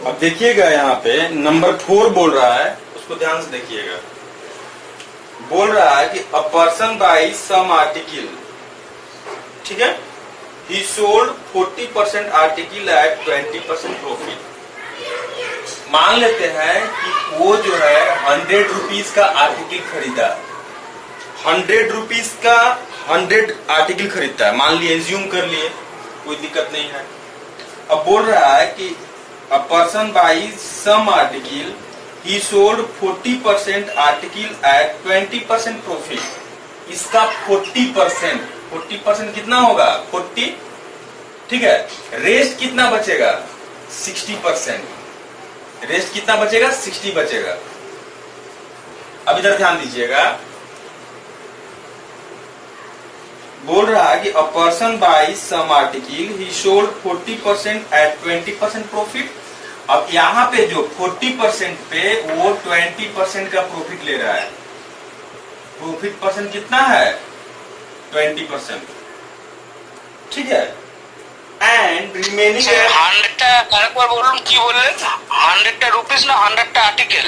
अब देखिएगा यहाँ पे नंबर 4 बोल रहा है, उसको ध्यान से देखिएगा। बोल रहा है कि a person buy some article, ठीक है, he sold 40% article at 20% profit. मान लेते हैं कि वो जो है 100 रुपीज का आर्टिकल खरीदा, 100 रुपीज का 100 आर्टिकल खरीदता है, मान लिए, एज्यूम कर लिए, कोई दिक्कत नहीं है। अब बोल रहा है कि a person buy some article he sold 40% article at 20% profit. इसका 40% कितना होगा? 40, ठीक है। रेस्ट कितना बचेगा? 60%। रेस्ट कितना बचेगा? 60 बचेगा। अब इधर ध्यान दीजिएगा, बोल रहा है कि a person buy some article he sold 40% at 20% profit. अब यहां पे जो 40% पे वो 20% का प्रॉफिट ले रहा है। प्रॉफिट परसेंट कितना है? 20%, ठीक है। एंड रिमेनिंग 100টা বলুন, কি বললেন? 100টা रुपीस ना 100টা आर्टिकल?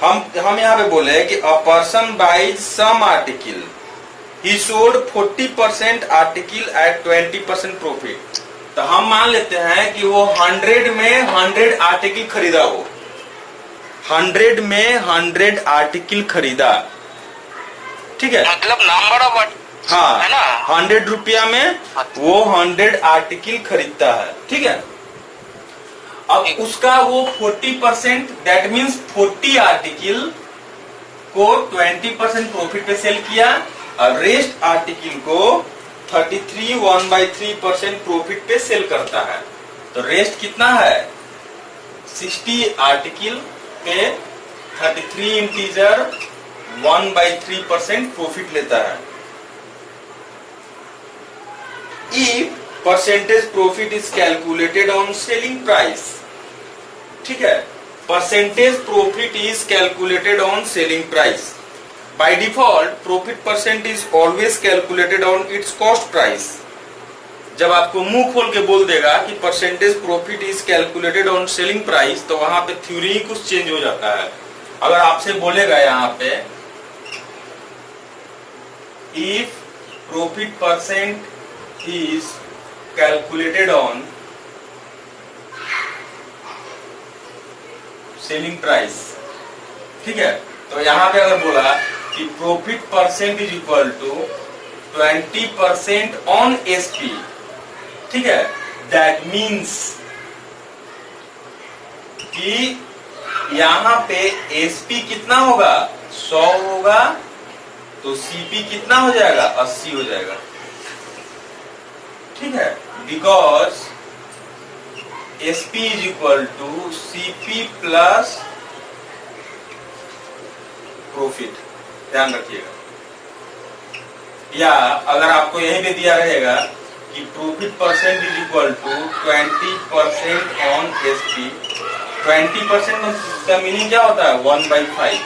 हम यहाँ पे बोले कि a person buys some article he sold 40% article at 20% profit. तो हम मान लेते हैं कि वो 100 में 100 आर्टिकल खरीदा, वो 100 में 100 आर्टिकल खरीदा, ठीक है। मतलब नंबर ऑफ, हाँ, है ना? 100 रुपया में वो 100 आर्टिकल खरीदता है, ठीक है। अब उसका वो 40%, दैट मीन्स 40 आर्टिकल को 20% प्रॉफिट पे सेल किया, और रेस्ट आर्टिकल को 33 1/3% प्रॉफिट पे सेल करता है। तो रेस्ट कितना है? 60 आर्टिकल पे 33 इंटीजर 1/3% प्रॉफिट लेता है। If percentage profit is calculated on selling price, ठीक है, percentage profit is calculated on selling price. By default, profit percent is always calculated on its cost price. जब आपको मुंह खोल के बोल देगा कि percentage profit is calculated on selling price, तो वहां पे थ्योरी ही कुछ चेंज हो जाता है। अगर आपसे बोलेगा यहाँ पे if profit percent is calculated on selling price, ठीक है, तो यहां पे अगर बोला कि profit percent is equal to 20% on SP, ठीक है, दैट मीन्स कि यहां पे एसपी कितना होगा? 100 होगा, तो सीपी कितना हो जाएगा? 80 हो जाएगा, ठीक है। Because SP is equal to CP plus profit, ध्यान रखिएगा। या अगर आपको यहीं पे दिया रहेगा कि profit percent is equal to 20% on SP, 20% का मीनिंग क्या होता है? 1/5।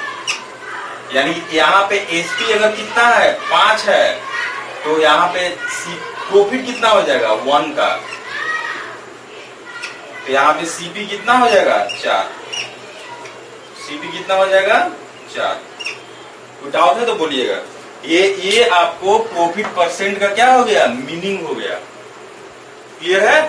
यानी यहाँ पे एसपी अगर कितना है? 5 है, तो यहाँ पे प्रॉफिट कितना हो जाएगा? 1 का, तो यहाँ पे सीपी कितना हो जाएगा? 4। सीपी कितना हो जाएगा? 4। कोई डाउट है तो बोलिएगा। ये आपको प्रॉफिट परसेंट का क्या हो गया? मीनिंग हो गया। क्लियर है?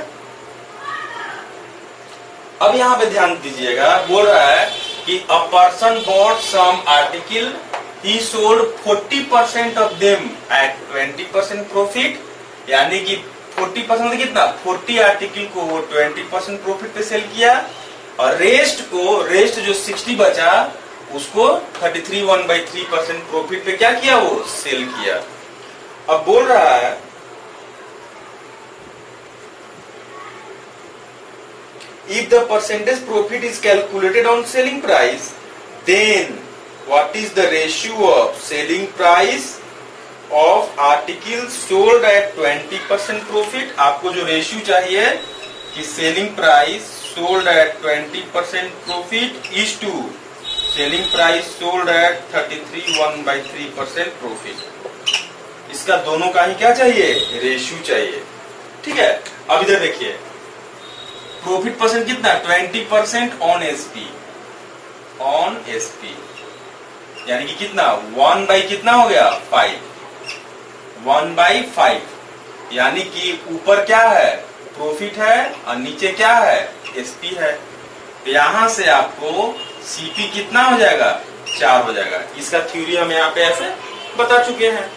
अब यहाँ पे ध्यान दीजिएगा, बोल रहा है कि a person bought some article he sold 40% of them at 20% profit. यानी कि 40% कितना? 40 आर्टिकल को वो 20% प्रॉफिट पे सेल किया, और रेस्ट जो 60 बचा उसको 33 1/3% प्रॉफिट पे क्या किया? वो सेल किया। अब बोल रहा है if the percentage profit is calculated on selling price, then what is the ratio of selling price of articles sold at 20% profit? आपको जो रेशियो चाहिए कि selling price sold at 20% profit is to selling price sold at 33 1/3% profit. इसका दोनों का ही क्या चाहिए? Ratio चाहिए, ठीक है। अब इधर देखिए, प्रॉफिट परसेंट कितना, 20% ऑन एसपी, ऑन एसपी, यानी कि कितना 1 बाई कितना हो गया 5, 1/5, यानी कि ऊपर क्या है प्रॉफिट है और नीचे क्या है एसपी है। तो यहां से आपको सीपी कितना हो जाएगा 4 हो जाएगा। इसका थ्योरी हम यहाँ पे ऐसे बता चुके हैं।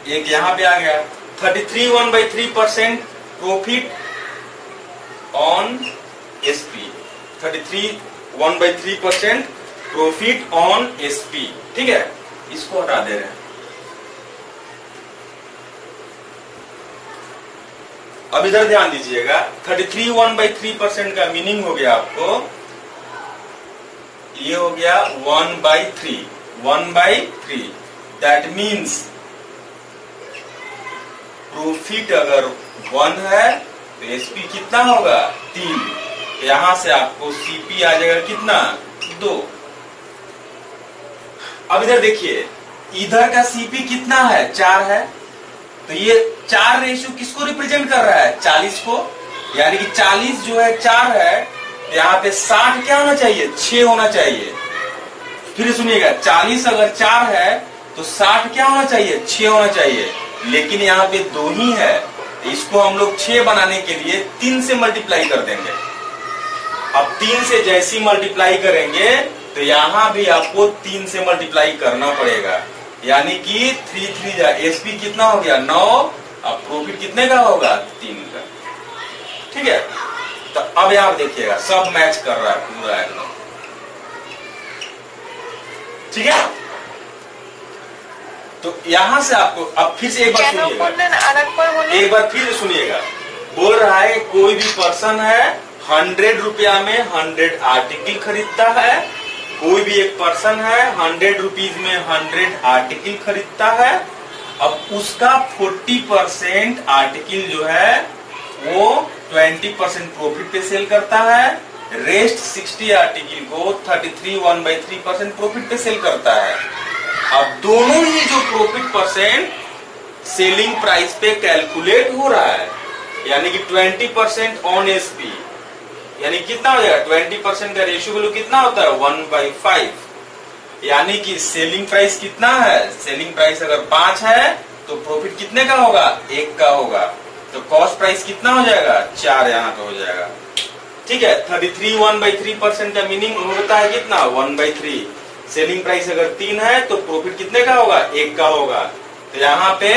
एक यहां पे आ गया 33 1/3% profit on SP, 33 1/3% profit on SP, ठीक है, इसको हटा दे रहे हैं। अब इधर ध्यान दीजिएगा 33 1/3% का मीनिंग हो गया आपको, ये हो गया 1/3, 1/3, दैट मीन्स प्रॉफिट अगर 1 है तो एसपी कितना होगा 3, यहां से आपको सीपी आ जाएगा कितना 2। अब इधर देखिए इधर का सीपी कितना है 4 है, तो ये 4 रेशियो किसको रिप्रेजेंट कर रहा है 40 को, यानी कि 40 जो है 4 है, यहाँ पे 60 क्या होना चाहिए 6 होना चाहिए। फिर सुनिएगा 40 अगर 4 है तो 60 क्या होना चाहिए 6 होना चाहिए, लेकिन यहाँ पे 2 ही है, इसको हम लोग 6 बनाने के लिए 3 से मल्टीप्लाई कर देंगे। अब 3 से जैसी मल्टीप्लाई करेंगे तो यहाँ भी आपको 3 से मल्टीप्लाई करना पड़ेगा, यानी कि 3 3 जा एसपी कितना हो गया 9, अब प्रॉफिट कितने का होगा 3 का, ठीक है। तो अब यहाँ देखिएगा सब मैच कर रहा है पूरा एकदम, ठीक है। तो यहां से आपको अब फिर से एक बार सुनिएगा, एक बार फिर सुनिएगा, बोल रहा है कोई भी पर्सन है 100 रुपया में 100 आर्टिकल खरीदता है, कोई भी एक पर्सन है 100 रुपीज में 100 आर्टिकल खरीदता है। अब उसका 40% आर्टिकल जो है वो 20% प्रॉफिट पे सेल करता है, रेस्ट 60 आर्टिकल को 33 1/3% प्रॉफिट पे सेल करता है। अब दोनों ही जो प्रॉफिट परसेंट सेलिंग प्राइस पे कैलकुलेट हो रहा है, यानी कि 20% ऑन एसपी, यानी कितना हो जाएगा 20% का रेशियो वैल्यू कितना होता है 1/5, यानी कि सेलिंग प्राइस कितना है, सेलिंग प्राइस अगर 5 है तो प्रॉफिट कितने का होगा 1 का होगा, तो कॉस्ट प्राइस कितना हो जाएगा 4 यहाँ पे हो जाएगा, ठीक है। 33 1/3% का मीनिंग होता है कितना 1/3, सेलिंग प्राइस अगर 3 है तो प्रॉफिट कितने का होगा 1 का होगा, तो यहाँ पे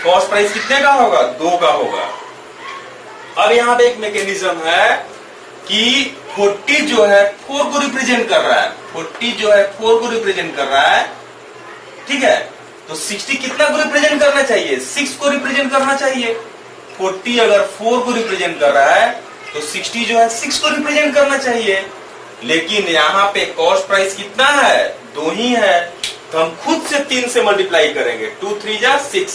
कॉस्ट प्राइस कितने का होगा 2 का होगा। अब यहाँ पे एक मैकेनिज्म है कि 40 जो है 4 को रिप्रेजेंट कर रहा है, 40 जो है 4 को रिप्रेजेंट कर रहा है, ठीक है। तो 60 कितना को रिप्रेजेंट करना चाहिए 6 को रिप्रेजेंट करना चाहिए। 40 अगर 4 को रिप्रेजेंट कर रहा है तो 60 जो है 6 को रिप्रेजेंट करना चाहिए, लेकिन यहाँ पे कॉस्ट प्राइस कितना है 2 ही है, तो हम खुद से 3 से मल्टीप्लाई करेंगे, 2 3 जा 6।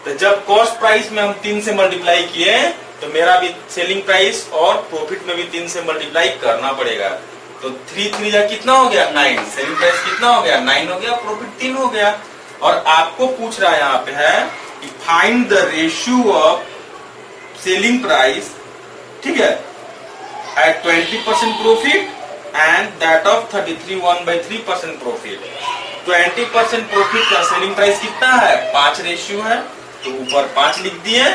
तो जब कॉस्ट प्राइस में हम 3 से मल्टीप्लाई किए तो मेरा भी सेलिंग प्राइस और प्रॉफिट में भी 3 से मल्टीप्लाई करना पड़ेगा, तो 3 3 जा कितना हो गया 9, सेलिंग प्राइस कितना हो गया 9 हो गया, प्रॉफिट 3 हो गया। और आपको पूछ रहा है यहाँ पे है कि find the ratio of selling price, ठीक है, at 20% profit and that of 33 1/3% profit। 20% profit का सेलिंग प्राइस कितना है 5 रेशियो है, तो ऊपर 5 लिख दिए,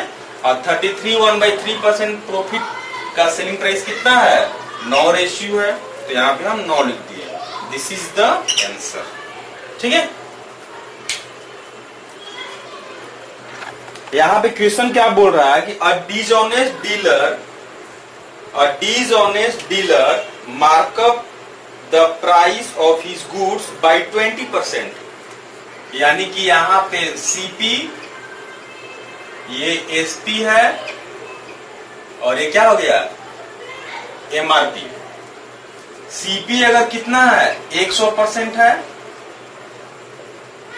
और 33 1/3% प्रॉफिट का सेलिंग प्राइस कितना है 9 रेशियो है, तो यहाँ पे हम 9 लिख दिए। दिस इज द आंसर, ठीक है। यहाँ पे क्वेश्चन क्या बोल रहा है कि अ dishonest dealer mark up the price of his goods by 20%, यानी कि यहाँ पे सीपी, ये एसपी है, और ये क्या हो गया एमआरपी। सीपी अगर कितना है 100% है,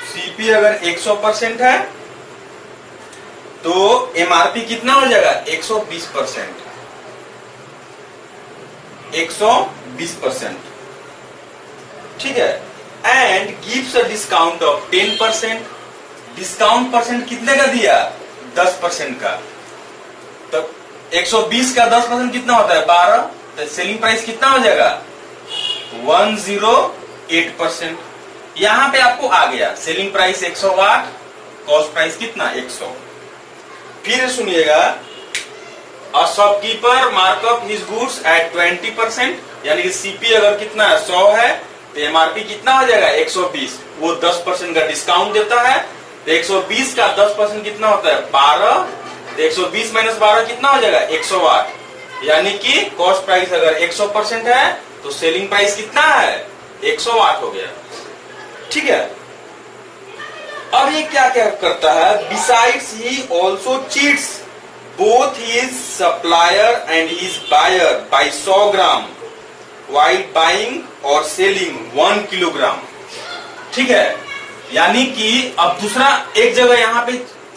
सीपी अगर 100% है तो एमआरपी कितना हो जाएगा 120%, 120%, ठीक है। And gives a discount of 10%, discount percent कितने का दिया 10% का, तो 120 का 10% कितना होता है 12, तो सेलिंग प्राइस कितना हो जाएगा 108%। यहां पे आपको आ गया सेलिंग प्राइस 108, कॉस्ट प्राइस कितना 100। फिर सुनिएगा, a shopkeeper markup his goods at 20%, यानी कि सीपी अगर कितना है 100 है तो एमआरपी कितना हो जाएगा 120, वो 10% का डिस्काउंट देता है। तो 120 का 10% कितना होता है 12, तो 120 माइनस 12 कितना हो जाएगा 108, यानी कि कॉस्ट प्राइस अगर 100% है तो सेलिंग प्राइस कितना है 108 हो गया। ठीक है, अब ये क्या क्या करता है, besides he also cheats both his supplier and his buyer by 100 gram while buying और सेलिंग 1 किलोग्राम। ठीक है, यानी कि अब दूसरा एक जगह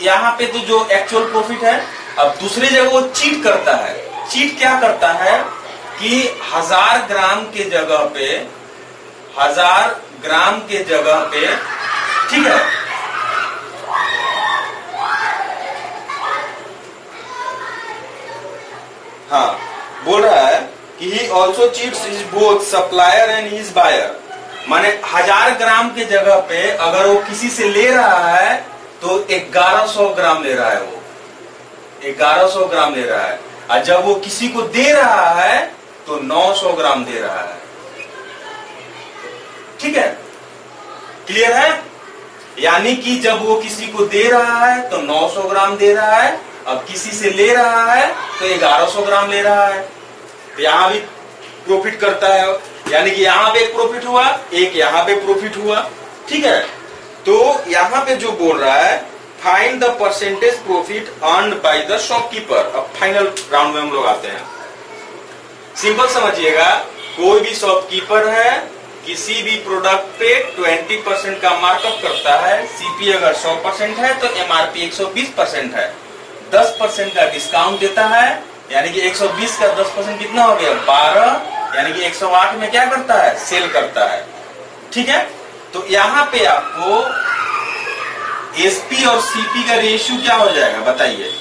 यहाँ पे तो जो एक्चुअल प्रॉफिट है, अब दूसरी जगह वो चीट करता है। चीट क्या करता है कि 1000 ग्राम के जगह पे 1000 ग्राम के जगह पे, ठीक है, हाँ बोल रहा है कि he also cheats his both supplier and his buyer, माने 1000 ग्राम के जगह पे अगर वो किसी से ले रहा है तो 1100 ग्राम ले रहा है, वो 1100 ग्राम ले रहा है, और जब वो किसी को दे रहा है तो 900 ग्राम दे रहा है। ठीक है, क्लियर है, यानी कि जब वो किसी को दे रहा है तो 900 ग्राम दे रहा है, अब किसी से ले रहा है तो 1100 ग्राम ले रहा है, तो यहां भी प्रॉफिट करता है, यानी कि यहां पे एक प्रॉफिट हुआ, एक यहां पे प्रॉफिट हुआ। ठीक है, तो यहां पे जो बोल रहा है find the percentage profit earned by the shopkeeper. अब फाइनल राउंड में हम लोग आते हैं। सिंपल समझिएगा, कोई भी शॉपकीपर है किसी भी प्रोडक्ट पे 20% का मार्कअप करता है, सीपी अगर 100% है तो एमआरपी 120% है, 10% का डिस्काउंट देता है, यानी कि 120 का 10% कितना हो गया 12, यानी कि 108 में क्या करता है सेल करता है। ठीक है, तो यहाँ पे आपको एसपी और सीपी का रेशियो क्या हो जाएगा बताइए,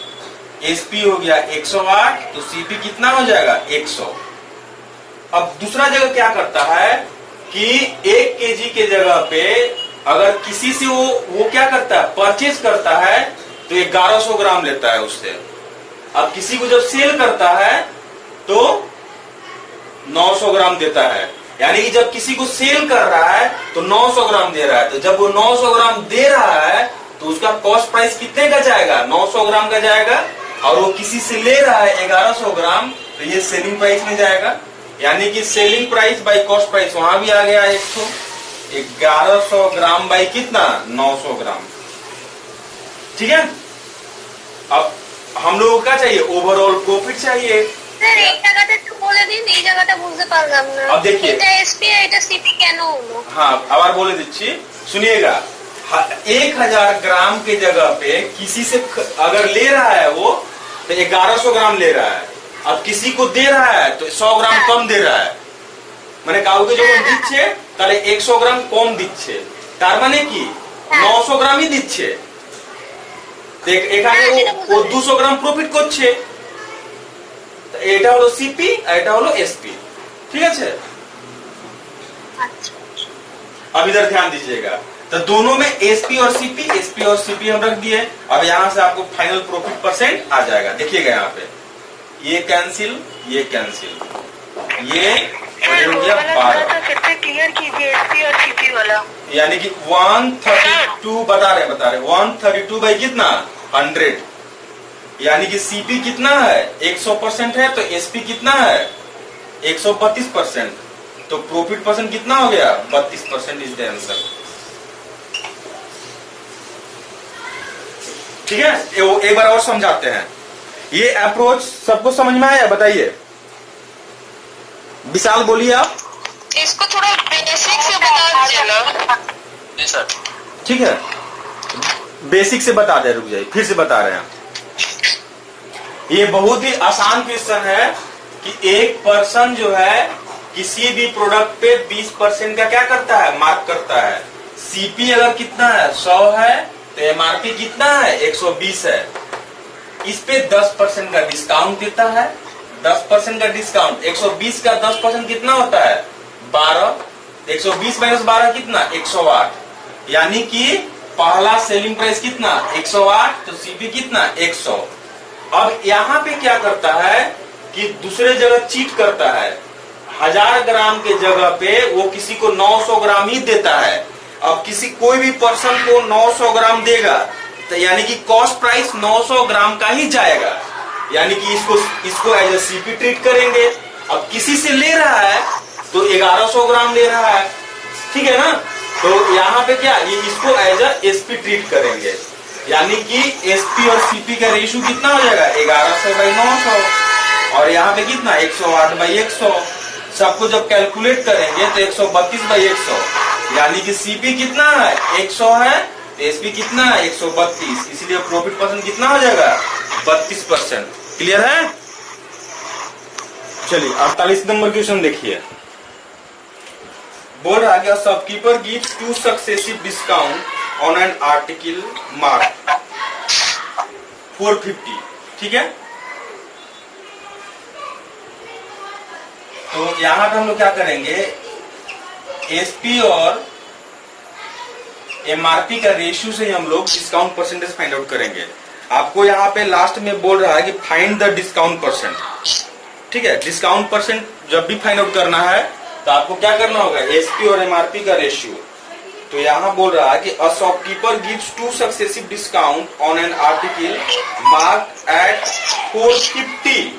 एसपी हो गया 108 तो सीपी कितना हो जाएगा 100। अब दूसरा जगह क्या करता है कि 1 केजी के जगह पे अगर किसी से वो क्या करता है परचेज करता है तो 1100 ग्राम लेता है उससे, अब किसी को जब सेल करता है तो 900 ग्राम देता है, यानी कि जब किसी को सेल कर रहा है तो 900 ग्राम दे रहा है, तो जब वो 900 ग्राम दे रहा है तो उसका कॉस्ट प्राइस कितने का जाएगा 900 ग्राम का जाएगा, और वो किसी से ले रहा है 1100 ग्राम तो ये सेलिंग प्राइस में जाएगा, यानी कि selling price by cost price वहां भी आ गया 1100 ग्राम बाई कितना 900 ग्राम। ठीक है, अब हम लोगों को क्या चाहिए ओवरऑल प्रॉफिट चाहिए। अब देखिए हाँ আবার बोले दीजिए, सुनिएगा, 1000 ग्राम के जगह पे किसी से अगर ले रहा है वो तो 1100 ग्राम ले रहा है, अब किसी को दे रहा है तो 100 ग्राम कम दे रहा है, মানে কাউকে যখন দিচ্ছে তাহলে 100 গ্রাম কম দিচ্ছে, তার মানে কি 900 গ্রামই দিচ্ছে, এখানে ও 200 গ্রাম প্রফিট করছে, এটা হলো সিপি আর এটা হলো एसपी। ठीक है, अब इधर ध्यान दीजिएगा, तो दोनों में एसपी और सीपी हम रख दिए। अब यहाँ से आपको फाइनल प्रॉफिट परसेंट आ जाएगा, देखिएगा यहाँ पे ये कैंसिल ये कैंसिल, ये हो गया 12, क्लियर कीजिए एसपी और सीपी वाला, यानी कि 132 बता रहे 132 बाई कितना 100, यानी कि सीपी कितना है 100% है तो एसपी कितना है 132%, तो प्रॉफिट परसेंट कितना हो गया 32% इज द आंसर। ठीक है, एक बार और समझाते हैं, ये अप्रोच सबको समझ में आया बताइए, विशाल बोलिए आप। इसको थोड़ा बेसिक से बता दीजिए ना। जी सर। ठीक है, बेसिक से बता दे, रुक जाइए फिर से बता रहे हैं। ये बहुत ही आसान क्वेश्चन है कि एक पर्सन जो है किसी भी प्रोडक्ट पे 20% का क्या करता है मार्क करता है, सीपी अगर कितना है 100 है तो एमआरपी कितना है 120 है, इस पे 10% का डिस्काउंट देता है। 10% का डिस्काउंट, 120 का 10% कितना होता है? 12। 120 माइनस 12 कितना? 108। यानी कि पहला सेलिंग प्राइस कितना? 108, तो सीपी कितना? 100। अब यहां पे क्या करता है कि दूसरे जगह चीट करता है। 1000 ग्राम के जगह पे वो किसी को 900 ग्राम ही देता है। अब कोई भी पर्सन को 900 ग्राम देगा तो यानी कि कॉस्ट प्राइस 900 ग्राम का ही जाएगा, यानी कि इसको एज ए सीपी ट्रीट करेंगे। अब किसी से ले रहा है तो 1100 ग्राम ले रहा है, ठीक है ना? तो यहाँ पे क्या, ये इसको एज ए एसपी ट्रीट करेंगे, यानी कि एसपी और सीपी का रेशियो कितना हो जाएगा? 1100/900। और यहाँ पे कितना? 108/100। सबको जब कैलकुलेट करेंगे तो 132/100, यानी कि सीपी कितना है? 100 है, तो एसपी कितना है? 132। इसलिए प्रॉफिट परसेंट कितना हो जाएगा? 32%। क्लियर है? चलिए 48 नंबर क्वेश्चन देखिए। बोल रहा है shopkeeper gives 2 successive discount on an article mark 450, ठीक है? तो यहां पे हम लोग क्या करेंगे, एसपी और एमआरपी का रेशियो से हम लोग डिस्काउंट परसेंटेज फाइंड आउट करेंगे। आपको यहाँ पे लास्ट में बोल रहा है कि फाइंड द डिस्काउंट परसेंट, ठीक है? डिस्काउंट परसेंट जब भी फाइंड आउट करना है तो आपको क्या करना होगा? एसपी और एमआरपी का रेशियो। तो यहाँ बोल रहा है कि a shopkeeper gives 2 successive discount on an article mark at 450।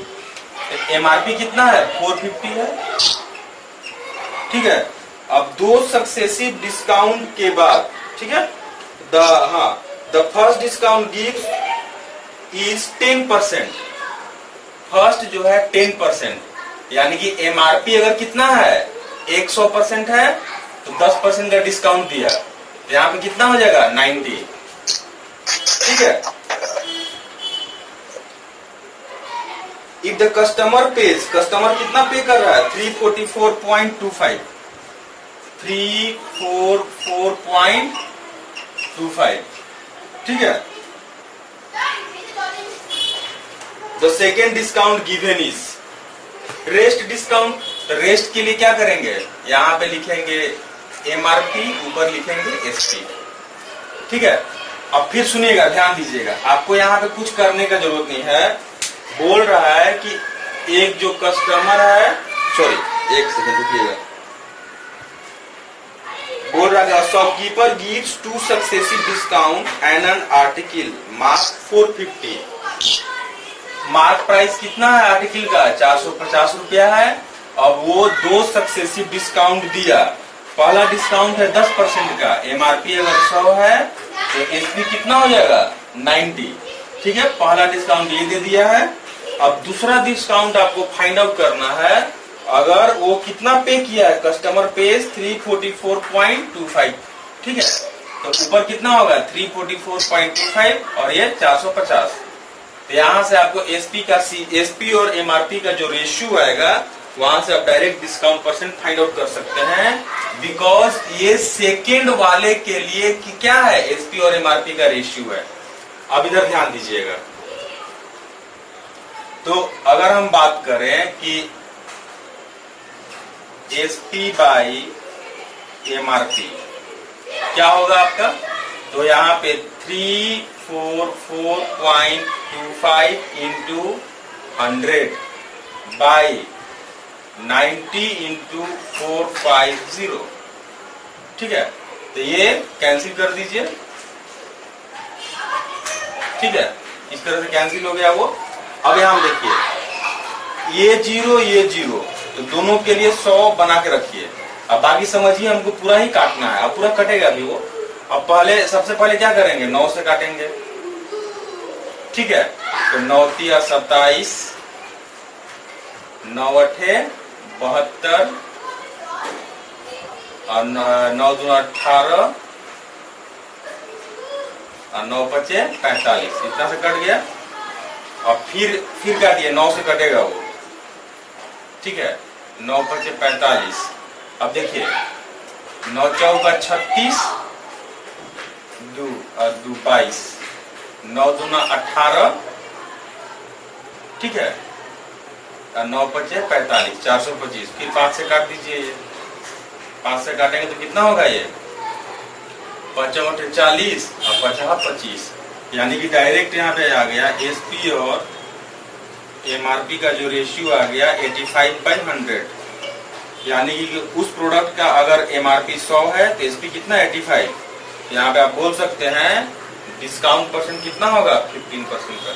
MRP कितना है? 450 है, ठीक है? अब 2 सक्सेसिव डिस्काउंट के बाद, ठीक है, the first discount gives is 10%। First जो है 10%, यानी कि एमआरपी अगर कितना है? 100% है, तो 10% का डिस्काउंट दिया, तो यहाँ पे कितना हो जाएगा? 90, ठीक है? If the customer page, customer कितना पे कर रहा है? 344.25, 344.25, ठीक है? The second discount given is rest discount. Rest के लिए क्या करेंगे? यहां पे लिखेंगे एमआरपी, ऊपर लिखेंगे एसपी, ठीक है? अब फिर सुनिएगा, ध्यान दीजिएगा, आपको यहाँ पे कुछ करने का जरूरत नहीं है। बोल रहा है कि एक जो कस्टमर है, सॉरी एक सेकंड रुकिएगा, बोल रहा है shopkeeper gives 2 successive discount and N article mark 450। Mark price कितना है आर्टिकल का? 450 रुपया है। अब वो 2 सक्सेसिव डिस्काउंट दिया। पहला डिस्काउंट है 10% का, एमआरपी अगर 100 है तो एसपी कितना हो जाएगा? 90, ठीक है? पहला डिस्काउंट ये दे दिया है। अब दूसरा डिस्काउंट आपको फाइंड आउट करना है, अगर वो कितना पे किया है? कस्टमर पेज 344.25, ठीक है? तो ऊपर कितना होगा? 344.25 और ये 450। तो यहां से आपको एसपी और एमआरपी का जो रेशियो आएगा, वहां से आप direct discount percent find out कर सकते हैं, बिकॉज ये सेकेंड वाले के लिए कि क्या है? एसपी और एमआरपी का रेशियो है। अब इधर ध्यान दीजिएगा, तो अगर हम बात करें कि एसपी बाई एमआरपी क्या होगा आपका? तो यहाँ पे 344.25 इंटू 100 बाई 90 इंटू 450, ठीक है? तो ये कैंसिल कर दीजिए, ठीक है? इस तरह से कैंसिल हो गया वो। अब यहां देखिए, ये 0 ये 0, तो दोनों के लिए 100 बना के रखिए। अब बाकी समझिए, हमको पूरा ही काटना है, अब पूरा कटेगा भी वो। अब सबसे पहले क्या करेंगे? 9 से काटेंगे, ठीक है? तो 9 × 27, 9 × 8 72 और 9 × 2 = 18 और 9 × 5 = 45, इतना से कट गया। और फिर काटिए, 9 से कटेगा वो, ठीक है? 9 × 5 = 45। अब देखिए, 9 × 4 = 36, 2 और 2 = 22, 9 × 2 = 18 ठीक है, और 9 पचे 45, 425, फिर 5 से काट दीजिए। ये 5 से काटेंगे तो कितना होगा? ये 5 × 40 और 5 25, यानी कि डायरेक्ट यहाँ पे आ गया एसपी और एमआरपी का जो रेशियो आ गया 85/100, यानी कि उस प्रोडक्ट का अगर एमआरपी 100 है तो एसपी कितना? 85। यहाँ पे आप बोल सकते हैं डिस्काउंट परसेंट कितना होगा? 15% का।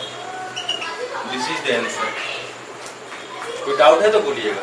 This is the answer. कोई डाउट है तो बोलिएगा।